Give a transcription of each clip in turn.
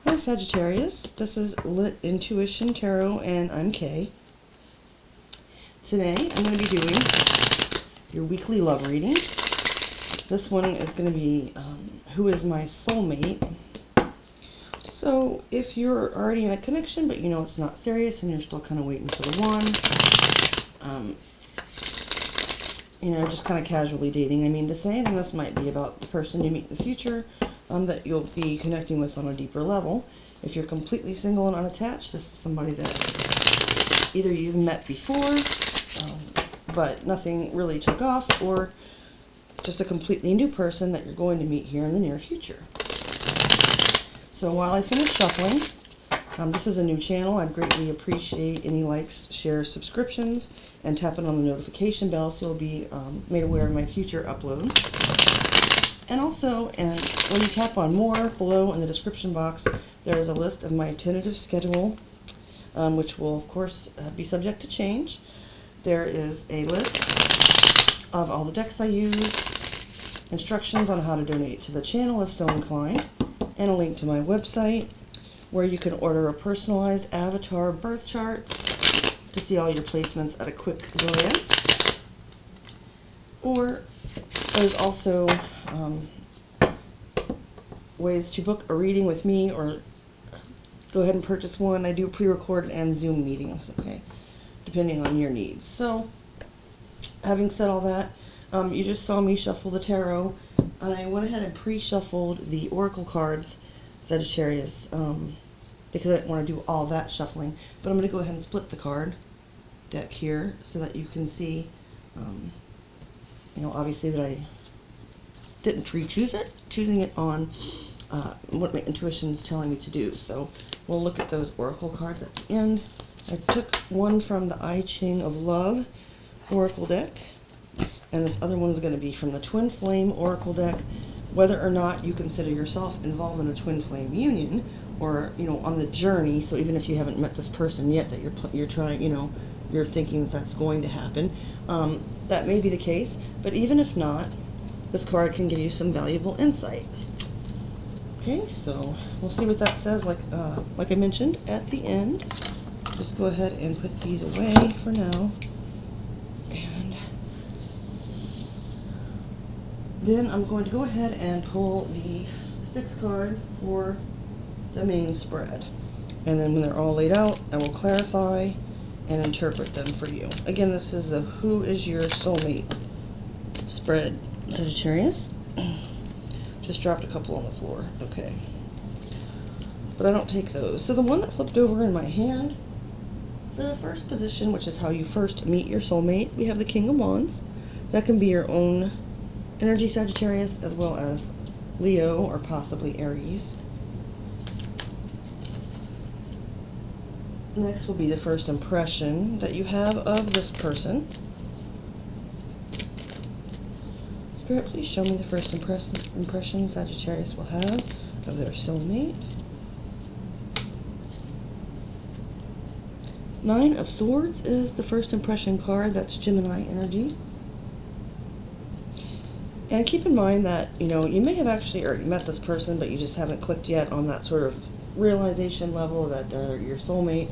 Hi Sagittarius, this is Lit Intuition Tarot and I'm Kay. Today I'm going to be doing your weekly love reading. This one is going to be who is my soulmate. So if you're already in a connection but you know it's not serious and you're still kind of waiting for the one, you know, just kind of casually dating. I mean to say, then this might be about the person you meet in the future that you'll be connecting with on a deeper level. If you're completely single and unattached, this is somebody that either you've met before, but nothing really took off, or just a completely new person that you're going to meet here in the near future. So while I finish shuffling, this is a new channel. I'd greatly appreciate any likes, shares, subscriptions, and tapping on the notification bell so you'll be made aware of my future uploads. And also, when you tap on more below in the description box, there is a list of my tentative schedule, which will of course be subject to change. There is a list of all the decks I use, instructions on how to donate to the channel if so inclined, and a link to my website where you can order a personalized avatar birth chart to see all your placements at a quick glance. Or there's also ways to book a reading with me or go ahead and purchase one. I do pre-recorded and Zoom meetings, okay, depending on your needs. So, having said all that, you just saw me shuffle the tarot. I went ahead and pre-shuffled the oracle cards, Sagittarius, because I didn't want to do all that shuffling. But I'm going to go ahead and split the card deck here so that you can see, you know, obviously that I didn't pre-choose it, choosing it on what my intuition is telling me to do. So we'll look at those oracle cards at the end. I took one from the I Ching of Love oracle deck, and this other one is going to be from the Twin Flame oracle deck. Whether or not you consider yourself involved in a twin flame union, or you know, on the journey, so even if you haven't met this person yet that you're trying, you know, you're thinking that that's going to happen, that may be the case. But even if not, this card can give you some valuable insight. Okay, so we'll see what that says. Like I mentioned at the end, just go ahead and put these away for now, and then I'm going to go ahead and pull the 6 cards for the main spread, and then when they're all laid out, I will clarify and interpret them for you. Again, this is the Who is Your Soulmate spread, Sagittarius. Just dropped a couple on the floor. Okay. But I don't take those. So the one that flipped over in my hand, for the first position, which is how you first meet your soulmate, we have the King of Wands. That can be your own energy, Sagittarius, as well as Leo or possibly Aries. Next will be the first impression that you have of this person. Spirit, please show me the first impression Sagittarius will have of their soulmate. 9 of Swords is the first impression card. That's Gemini energy. And keep in mind that, you know, you may have actually already met this person, but you just haven't clicked yet on that sort of realization level that they're your soulmate.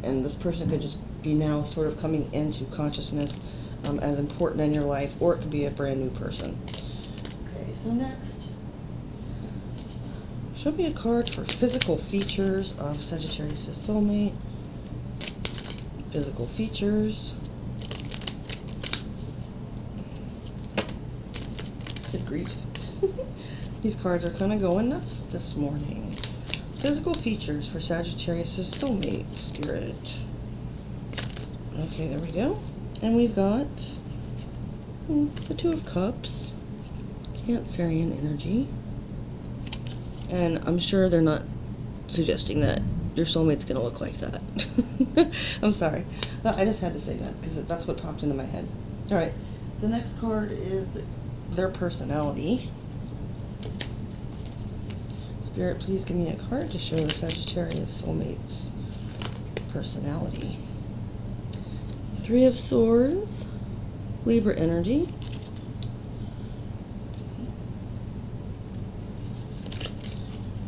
And this person could just be now sort of coming into consciousness as important in your life, or it could be a brand new person. Okay, so next, show me a card for physical features of Sagittarius' soulmate. Physical features. Good grief. These cards are kind of going nuts this morning. Physical features for Sagittarius' soulmate, Spirit. Okay, there we go. And we've got the 2 of Cups, Cancerian energy. And I'm sure they're not suggesting that your soulmate's going to look like that. I'm sorry. I just had to say that because that's what popped into my head. Alright, the next card is their personality. Spirit, please give me a card to show the Sagittarius soulmate's personality. 3 of Swords, Libra energy.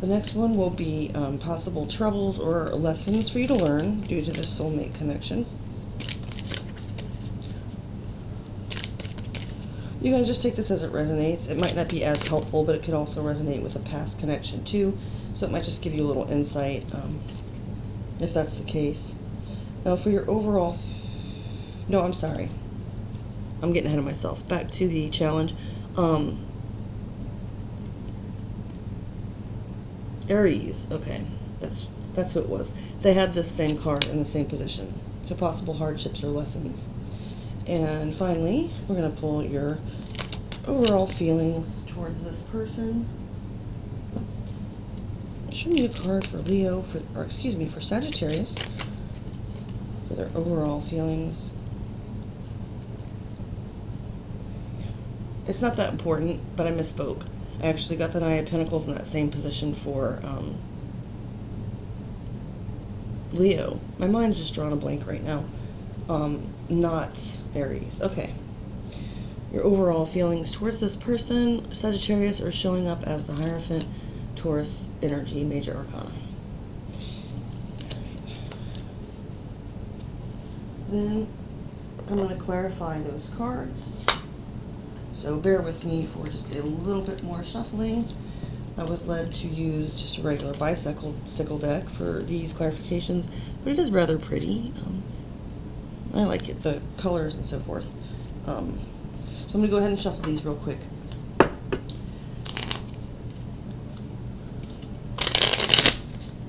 The next one will be possible troubles or lessons for you to learn due to this soulmate connection. You guys just take this as it resonates. It might not be as helpful, but it could also resonate with a past connection too. So it might just give you a little insight if that's the case. Now for your overall... No, I'm sorry. I'm getting ahead of myself. Back to the challenge. Aries. Okay. That's who it was. They had this same card in the same position. So possible hardships or lessons. And finally, we're going to pull your overall feelings towards this person. Show me a card for Leo, for Sagittarius, for their overall feelings. It's not that important, but I misspoke. I actually got the Nine of Pentacles in that same position for Leo. My mind's just drawing a blank right now. Not Aries. Okay. Your overall feelings towards this person, Sagittarius, are showing up as the Hierophant, Taurus energy, Major Arcana. Then I'm going to clarify those cards. So bear with me for just a little bit more shuffling. I was led to use just a regular bicycle deck for these clarifications, but it is rather pretty. I like it, the colors and so forth. So I'm going to go ahead and shuffle these real quick.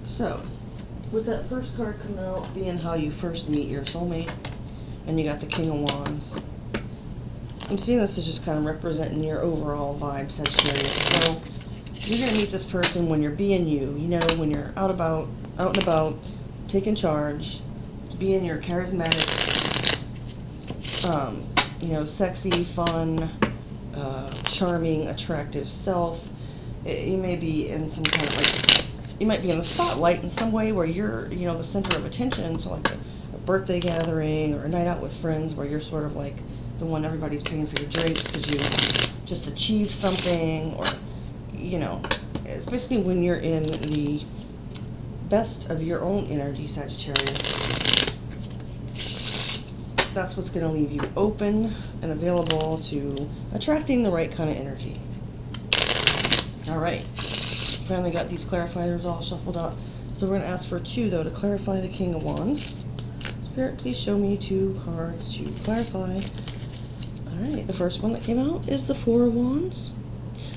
So, with that first card coming out being how you first meet your soulmate, and you got the King of Wands, I'm seeing this as just kind of representing your overall vibe, Sagittarius. So, you're going to meet this person when you're being you, when you're out and about, taking charge, being your charismatic, sexy, fun, charming, attractive self. You may be in some kind of you might be in the spotlight in some way where you're, the center of attention. So like a birthday gathering or a night out with friends where you're sort of like the one everybody's paying for your drinks because you just achieved something, or, especially when you're in the best of your own energy, Sagittarius. That's what's going to leave you open and available to attracting the right kind of energy. All right. Finally got these clarifiers all shuffled out. So we're going to ask for 2, though, to clarify the King of Wands. Spirit, please show me 2 cards to clarify. All right. The first one that came out is the 4 of Wands.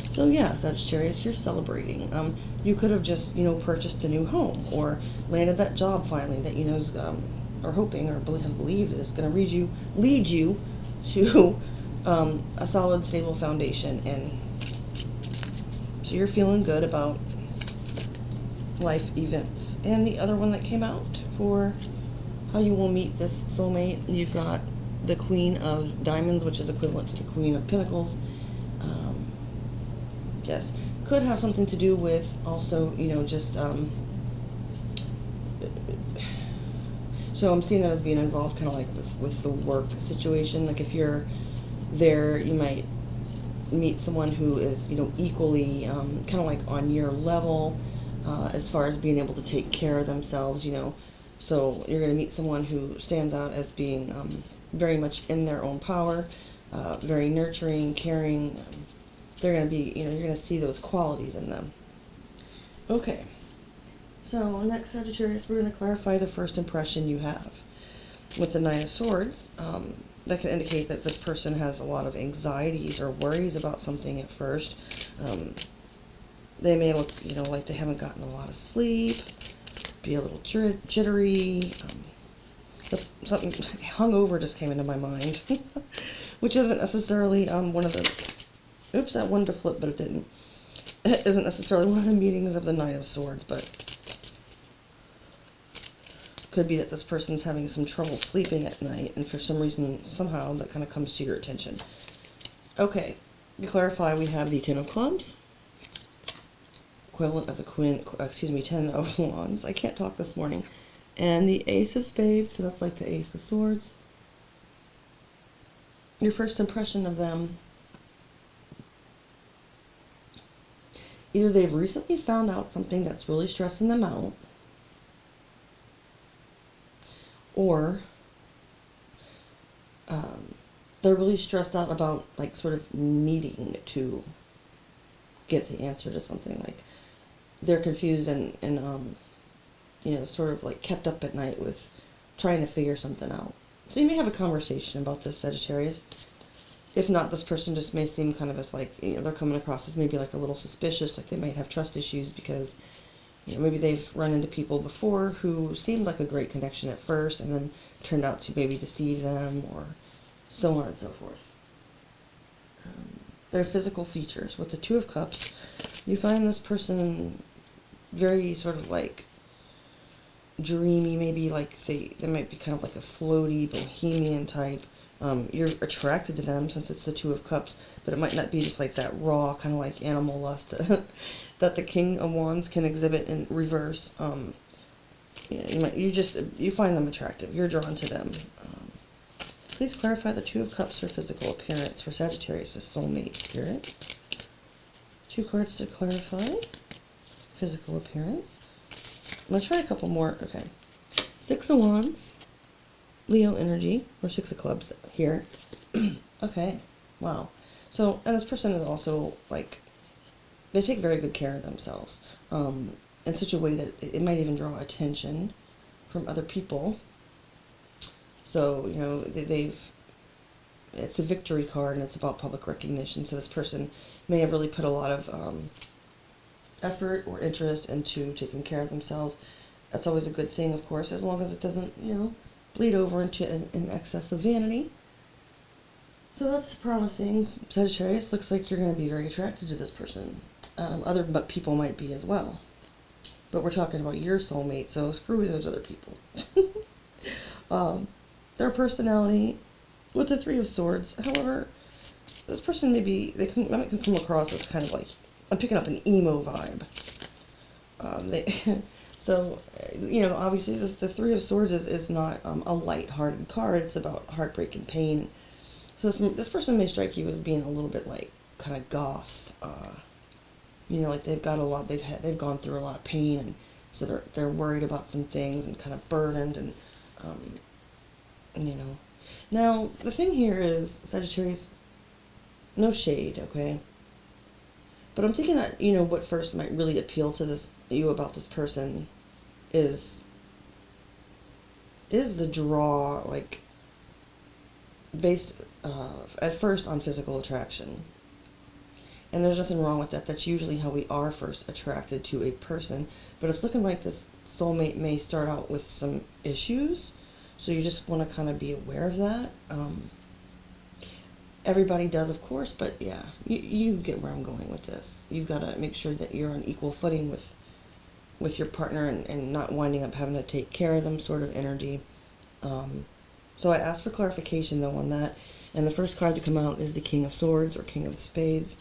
So yeah, Sagittarius, you're celebrating. You could have just, purchased a new home or landed that job finally that, is, or hoping or have believed is going to lead you to a solid, stable foundation. And so you're feeling good about life events. And the other one that came out for how you will meet this soulmate, you've got the Queen of Diamonds, which is equivalent to the Queen of Pentacles. Yes, could have something to do with also, just so I'm seeing that as being involved kind of like with the work situation. Like if you're there, you might meet someone who is, equally kind of like on your level as far as being able to take care of themselves, So you're going to meet someone who stands out as being very much in their own power, very nurturing, caring. They're going to be, you're going to see those qualities in them. Okay. So next, Sagittarius, we're going to clarify the first impression you have. With the Nine of Swords, that can indicate that this person has a lot of anxieties or worries about something at first. They may look, like they haven't gotten a lot of sleep, be a little jittery. Something hungover just came into my mind, which isn't necessarily one of the... Oops, that wanted to flip, but it didn't. It isn't necessarily one of the meanings of the Nine of Swords, but could be that this person's having some trouble sleeping at night, and for some reason, somehow, that kind of comes to your attention. Okay, to clarify, we have the Ten of Clubs, equivalent of the Ten of Wands. I can't talk this morning. And the Ace of Spades, so that's like the Ace of Swords. Your first impression of them Either they've recently found out something that's really stressing them out, or they're really stressed out about, like, sort of needing to get the answer to something. Like, they're confused and you know, sort of like kept up at night with trying to figure something out. So you may have a conversation about this, Sagittarius. If not, this person just may seem kind of as, like, you know, they're coming across as maybe like a little suspicious, like they might have trust issues because, you know, maybe they've run into people before who seemed like a great connection at first and then turned out to maybe deceive them, or so on and so forth. Their physical features. With the Two of Cups, you find this person very sort of like dreamy, maybe like they might be kind of like a floaty, bohemian type. You're attracted to them since it's the Two of Cups, but it might not be just like that raw, kind of like animal lust that the King of Wands can exhibit in reverse. You know, you find them attractive. You're drawn to them. Please clarify the Two of Cups for physical appearance for Sagittarius' soulmate spirit. 2 cards to clarify physical appearance. I'm going to try a couple more. Okay. 6 of Wands, Leo energy, or 6 of Clubs here. Okay. Wow. So, and this person is also, like, they take very good care of themselves in such a way that it might even draw attention from other people. So, you know, it's a victory card and it's about public recognition. So this person may have really put a lot of effort or interest into taking care of themselves. That's always a good thing, of course, as long as it doesn't, you know, bleed over into an excess of vanity. So that's promising. Sagittarius, looks like you're going to be very attracted to this person. Other people might be as well. But we're talking about your soulmate, so screw those other people. Their personality, with the 3 of Swords, however, this person might come across as kind of like, I'm picking up an emo vibe. So, you know, obviously the 3 of Swords is not a light-hearted card. It's about heartbreak and pain. So this person may strike you as being a little bit like kind of goth. You know, like they've gone through a lot of pain, and so they're worried about some things and kind of burdened, and you know. Now, the thing here is, Sagittarius, no shade, okay? But I'm thinking that, you know, what first might really appeal to you about this person is the draw, like, based at first on physical attraction. And there's nothing wrong with that. That's usually how we are first attracted to a person. But it's looking like this soulmate may start out with some issues. So you just want to kind of be aware of that. Everybody does, of course, but yeah, you get where I'm going with this. You've got to make sure that you're on equal footing with your partner and not winding up having to take care of them sort of energy. So I asked for clarification, though, on that. And the first card to come out is the King of Swords, or King of Spades.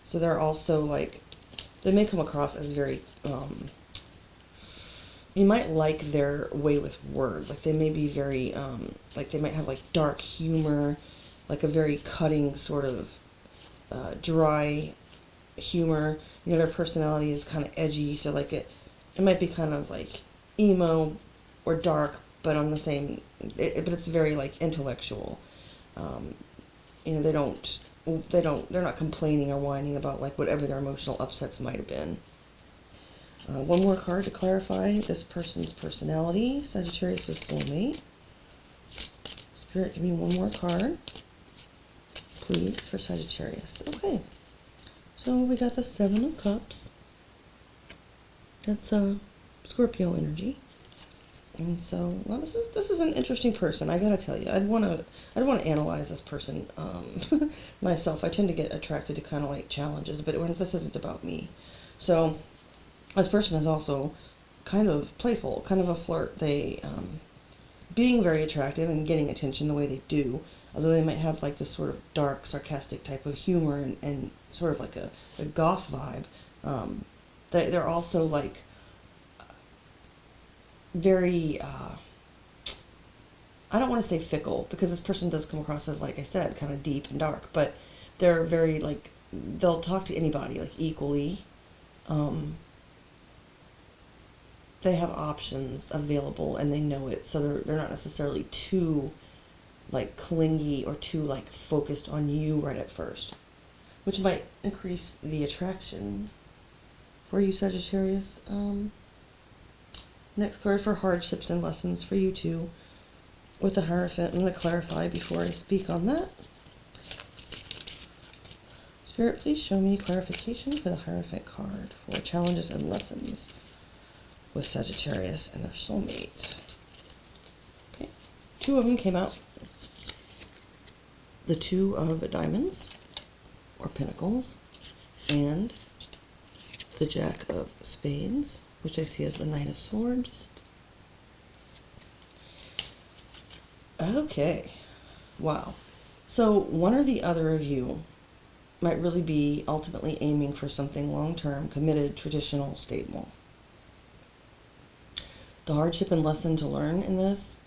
So they're also, like, they may come across as very, you might like their way with words. Like, they may be very, like, they might have, like, dark humor, like a very cutting sort of dry humor. You know, their personality is kind of edgy, so, like, it might be kind of, like, emo or dark, but on the same, but it's very, like, intellectual. You know, they're not complaining or whining about, like, whatever their emotional upsets might have been. One more card to clarify this person's personality, Sagittarius' soulmate. Spirit, give me one more card, please, for Sagittarius. Okay, so we got the 7 of Cups. That's Scorpio energy. And so, well, this is an interesting person. I gotta tell you, I'd want to analyze this person myself. I tend to get attracted to kind of like challenges, but this isn't about me. So, this person is also kind of playful, kind of a flirt. They being very attractive and getting attention the way they do, although they might have like this sort of dark, sarcastic type of humor and sort of like a goth vibe. They're also like very, I don't want to say fickle, because this person does come across as, like I said, kind of deep and dark, but they're very, like, they'll talk to anybody, like, equally. They have options available and they know it, so they're not necessarily too, like, clingy or too, like, focused on you right at first, which might increase the attraction for you, Sagittarius. Next card for hardships and lessons for you too, with the Hierophant. I'm going to clarify before I speak on that. Spirit, please show me clarification for the Hierophant card for challenges and lessons with Sagittarius and their soulmate. Okay, 2 of them came out. The 2 of Diamonds, or Pentacles, and the Jack of Spades, which I see as the Knight of Swords. Okay, wow. So one or the other of you might really be ultimately aiming for something long-term, committed, traditional, stable. The hardship and lesson to learn in this,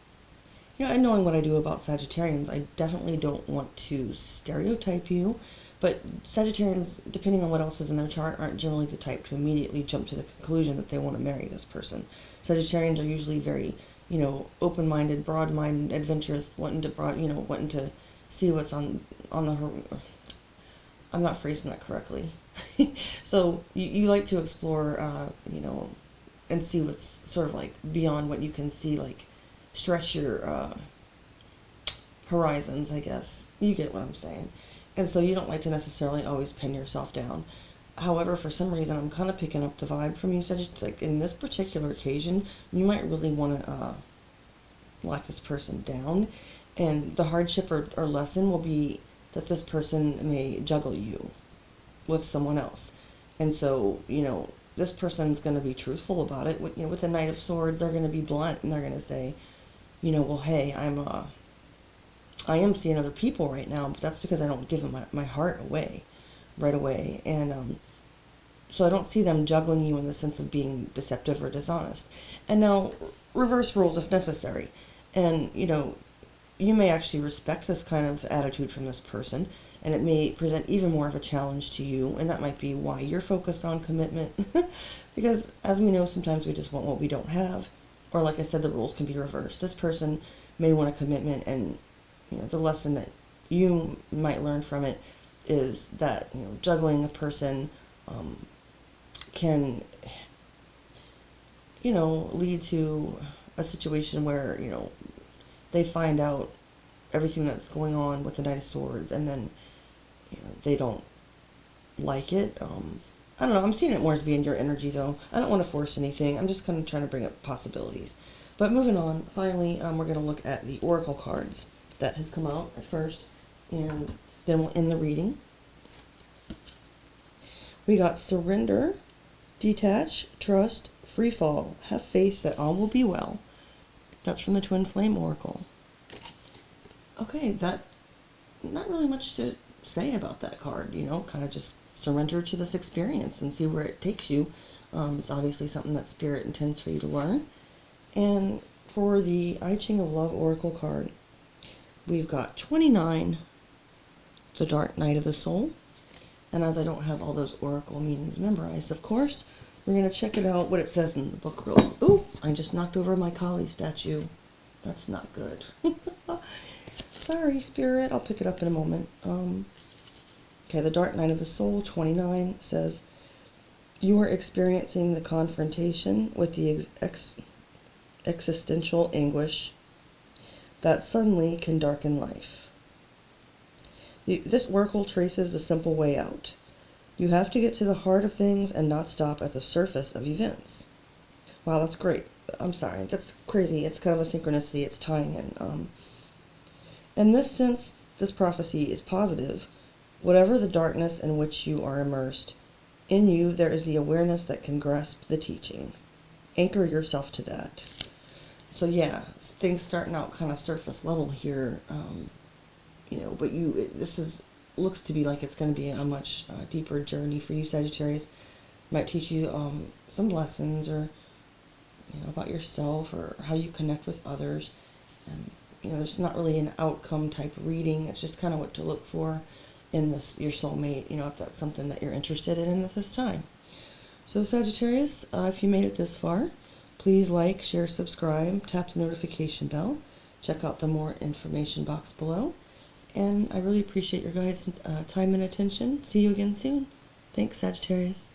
and knowing what I do about Sagittarians, I definitely don't want to stereotype you, but Sagittarians, depending on what else is in their chart, aren't generally the type to immediately jump to the conclusion that they want to marry this person. Sagittarians are usually very, open-minded, broad-minded, adventurous, wanting to see what's on the. I'm not phrasing that correctly. So you like to explore, and see what's sort of like beyond what you can see, like stretch your horizons, I guess. You get what I'm saying. And so you don't like to necessarily always pin yourself down. However, for some reason, I'm kind of picking up the vibe from you, Sagittarius. Like in this particular occasion, you might really want to lock this person down. And the hardship or lesson will be that this person may juggle you with someone else. And so, this person's going to be truthful about it. With the Knight of Swords, they're going to be blunt and they're going to say, well, hey, I am seeing other people right now, but that's because I don't give them my heart away right away. And so I don't see them juggling you in the sense of being deceptive or dishonest. And now, reverse roles if necessary. And, you may actually respect this kind of attitude from this person, and it may present even more of a challenge to you, and that might be why you're focused on commitment. Because, as we know, sometimes we just want what we don't have. Or, like I said, the roles can be reversed. This person may want a commitment, and the lesson that you might learn from it is that juggling a person can lead to a situation where they find out everything that's going on with the Knight of Swords, and then they don't like it. I don't know. I'm seeing it more as being your energy, though. I don't want to force anything. I'm just kind of trying to bring up possibilities. But moving on, finally, we're going to look at the Oracle cards that had come out at first, and then we'll end the reading. We got Surrender, Detach, Trust, Free Fall, Have Faith that all will be well. That's from the Twin Flame Oracle. Okay, that, not really much to say about that card, kind of just surrender to this experience and see where it takes you. It's obviously something that Spirit intends for you to learn. And for the I Ching of Love Oracle card, we've got 29, the Dark Night of the Soul. And as I don't have all those Oracle meanings memorized, of course, we're going to check it out, what it says in the book real. Ooh, I just knocked over my Kali statue. That's not good. Sorry, Spirit. I'll pick it up in a moment. Okay, the Dark Night of the Soul, 29, says, you are experiencing the confrontation with the existential anguish that suddenly can darken life. This oracle traces the simple way out. You have to get to the heart of things and not stop at the surface of events. Wow, that's great. I'm sorry, that's crazy. It's kind of a synchronicity. It's tying in. In this sense, this prophecy is positive. Whatever the darkness in which you are immersed, in you there is the awareness that can grasp the teaching. Anchor yourself to that. So yeah, things starting out kind of surface level here, but looks to be like it's going to be a much deeper journey for you, Sagittarius. Might teach you some lessons, or about yourself, or how you connect with others. And there's not really an outcome type reading. It's just kind of what to look for. in this, your soulmate, you know, if that's something that you're interested in at this time. So Sagittarius, if you made it this far, please like, share, subscribe, tap the notification bell, check out the more information box below, and I really appreciate your guys' time and attention. See you again soon. Thanks, Sagittarius.